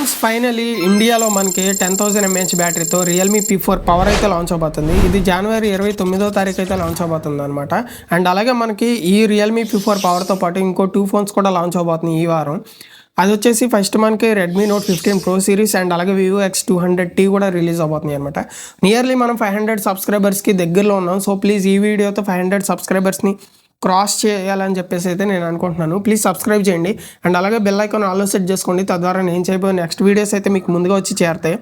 Friends finally ఇండియాలో మనకి 10,000 mAh బ్యాటరీతో Realme P4 power అయితే లాంచ్ అవబోతుంది. ఇది జనవరి 29వ తారీఖు అయితే లాంచ్ అవబోతుంది అనమాట. అండ్ అలాగే మనకి ఈ రియల్మీ P4 పవర్తో పాటు ఇంకో 2 ఫోన్స్ కూడా లాంచ్ అవబోతుంది ఈ వారం. అది వచ్చేసి ఫస్ట్ మనకి Redmi note 15 pro series and అలాగే వివో X200T కూడా రిలీజ్ అవబోతుంది అనమాట. నియర్లీ మనం 500 సబ్స్క్రైబర్స్కి దగ్గరలో ఉన్నాం. సో ప్లీజ్ ఈ వీడియోతో 500 సబ్స్క్రైబర్స్ని క్రాస్ చేయాలని చెప్పేసి అయితే నేను అనుకుంటున్నాను. ప్లీజ్ సబ్స్క్రైబ్ చేయండి అండ్ అలాగే బెల్ ఐకాన్ ఆల్లో సెట్ చేసుకోండి. తద్వారా నేను చేయబోయే నెక్స్ట్ వీడియోస్ అయితే మీకు ముందుగా వచ్చి చేరుతాయి.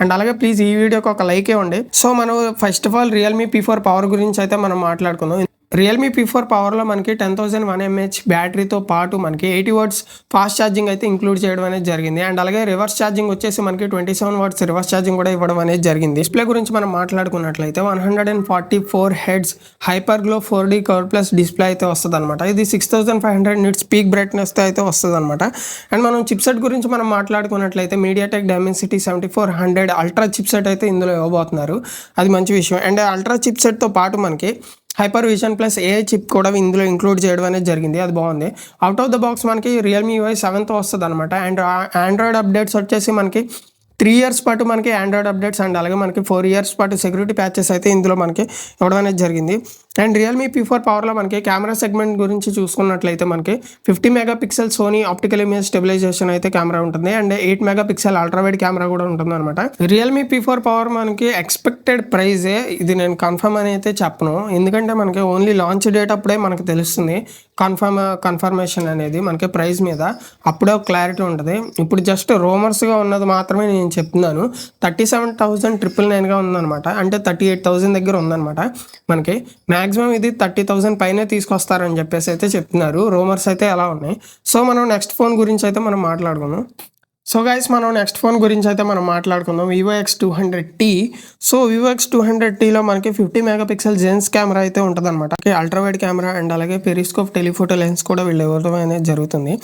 అండ్ అలాగే ప్లీజ్ ఈ వీడియోకి ఒక లైక్ ఇవ్వండి. సో మనం first of all Realme P4 power గురించి అయితే మనం మాట్లాడుకుందాం. రియల్మీ P4 పవర్లో మనకి 10,001 mAh బ్యాటరీతో పాటు మనకి 80 వాట్స్ ఫాస్ట్ ఛార్జింగ్ అయితే ఇంక్లూడ్ చేయడం అనేది జరిగింది. అండ్ అలాగే రివర్స్ ఛార్జింగ్ వచ్చేసి మనకి 27 వాట్స్ రివర్స్ ఛార్జింగ్ కూడా ఇవ్వడం అనేది జరిగింది. డిస్ప్లే గురించి మనం మాట్లాడుకున్నట్లయితే 144 heads hyper glow 4D curve plus display అయితే వస్తుంది అనమాట. ఇది 6500 నిట్స్ పీక్ బ్రైట్నెస్తో అయితే వస్తుంది అనమాట. అండ్ మనం చిప్సెట్ గురించి మనం మాట్లాడుకున్నట్లయితే మీడియాటెక్ డైమెన్సిటీ 7400 అల్ట్రా చిప్సెట్ అయితే ఇందులో ఇవ్వబోతున్నారు. అది మంచి విషయం. అండ్ అల్ట్రా చిప్సెట్తో పాటు మనకి hyper vision plus AI chip కూడా ఇందులో ఇంక్లూడ్ చేయడం అనేది జరిగింది. అది బాగుంది. అవుట్ ఆఫ్ ద బాక్స్ మనకి రియల్మీ UI 7తో వస్తుంది అనమాట. అండ్ ఆండ్రాయిడ్ అప్డేట్స్ వచ్చేసి మనకి 3 years పాటు మనకి ఆండ్రాయిడ్ అప్డేట్స్ అండ్ అలాగే మనకి 4 years పాటు సెక్యూరిటీ ప్యాచెస్ అయితే ఇందులో మనకి ఇవ్వడం అనేది జరిగింది. అండ్ రియల్మీ P4 పవర్లో మనకి కెమెరా సెగ్మెంట్ గురించి చూసుకున్నట్లయితే మనకి 50 megapixel Sony optical image stabilization అయితే కెమెరా ఉంటుంది. అండ్ 8 మెగాపిక్సెల్ అల్ట్రావైడ్ కెమెరా కూడా ఉంటుంది అనమాట. రియల్మీ P4 పవర్ మనకి ఎక్స్పెక్టెడ్ ప్రైజే. ఇది నేను కన్ఫర్మ్ అని అయితే చెప్పను, ఎందుకంటే మనకి ఓన్లీ లాంచ్ డేట్ అప్పుడే మనకి తెలుస్తుంది కన్ఫర్మేషన్ అనేది మనకి ప్రైస్ మీద. అప్పుడే ఒక క్లారిటీ ఉంటుంది. ఇప్పుడు జస్ట్ రూమర్స్గా ఉన్నది మాత్రమే నేను చెప్తున్నాను. 37,999గా ఉందన్నమాట. అంటే 38,000 దగ్గర ఉందన్నమాట. మనకి మ్యాక్సిమం ఇది 30,000 పైనే తీసుకొస్తారని చెప్పేసి అయితే చెప్తున్నారు. రూమర్స్ అయితే ఎలా ఉన్నాయి. సో మనం నెక్స్ట్ ఫోన్ గురించి అయితే మనం మాట్లాడుకుందాం. సో గైస్ మనం నెక్స్ట్ ఫోన్ గురించి అయితే మనం మాట్లాడుకుందాం. Vivo X200T. సో వివో X200Tలో మనకి 50 మెగాపిక్సెల్ జెన్స్ కెమెరా అయితే ఉంటుంది అనమాట. అల్ట్రావైడ్ కెమెరా అండ్ అలాగే పెరిస్కోప్ టెలిఫోటో లెన్స్ కూడా వీళ్ళు ఇవ్వడం అనేది జరుగుతుంది.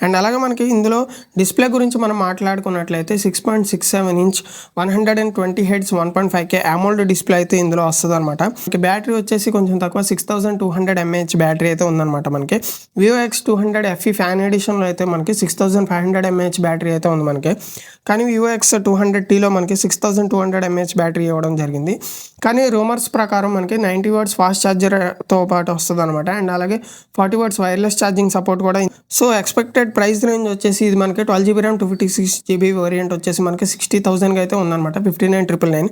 అండ్ అలాగే మనకి ఇందులో డిస్ప్లే గురించి మనం మాట్లాడుకున్నట్లయితే 6.67 inch 120 heads 1.5K AMOLED display అయితే ఇందులో వస్తుంది అనమాట. మనకి బ్యాటరీ వచ్చేసి కొంచెం తక్కువ 6200 mAh బ్యాటరీ అయితే ఉందన్నమాట. మనకి వివో X200 FE ఫ్యాన్ ఎడిషన్లో అయితే మనకి 6500 mAh బ్యాటరీ అయితే ఉంది మనకి. కానీ వివో X200Tలో మనకి 6200 mAh బ్యాటరీ ఇవ్వడం జరిగింది. కానీ రూమర్స్ ప్రకారం మనకి 90 వాట్స్ ఫాస్ట్ ఛార్జర్తో పాటు వస్తుంది అనమాట. అండ్ అలాగే 40 వాట్స్ వైర్లెస్ ఛార్జింగ్ సపోర్ట్ కూడా. సో ఎక్స్పెక్టెడ్ ప్రైస్ రేంజ్ వచ్చేసి ఇది మనకి 12GB RAM 256GB వేరియంట్ వచ్చేసి మనకి 60,000కి అయితే ఉందన్నమాట. 59,999.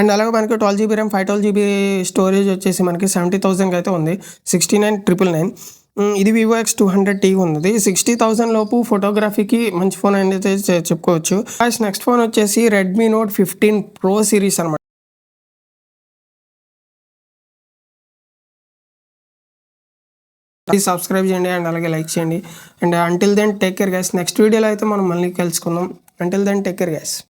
అండ్ అలాగే మనకి 12GB RAM 512GB స్టోరేజ్ వచ్చేసి మనకి 70,000కి అయితే ఉంది. 69,999. ఇది వివో X200T ఉంది. 60,000 లోపు ఫోటోగ్రఫీకి మంచి ఫోన్ అనేది చెప్పుకోవచ్చు. నెక్స్ట్ ఫోన్ వచ్చేసి రెడ్మీ నోట్ 15 ప్రో సిరీస్ అనమాట. ప్లీజ్ సబ్స్క్రైబ్ చేయండి అండ్ అలాగే లైక్ చేయండి. And until then take care guys. Next వీడియోలో అయితే మనం మళ్ళీ కలుసుకుందాం. Until then take care guys.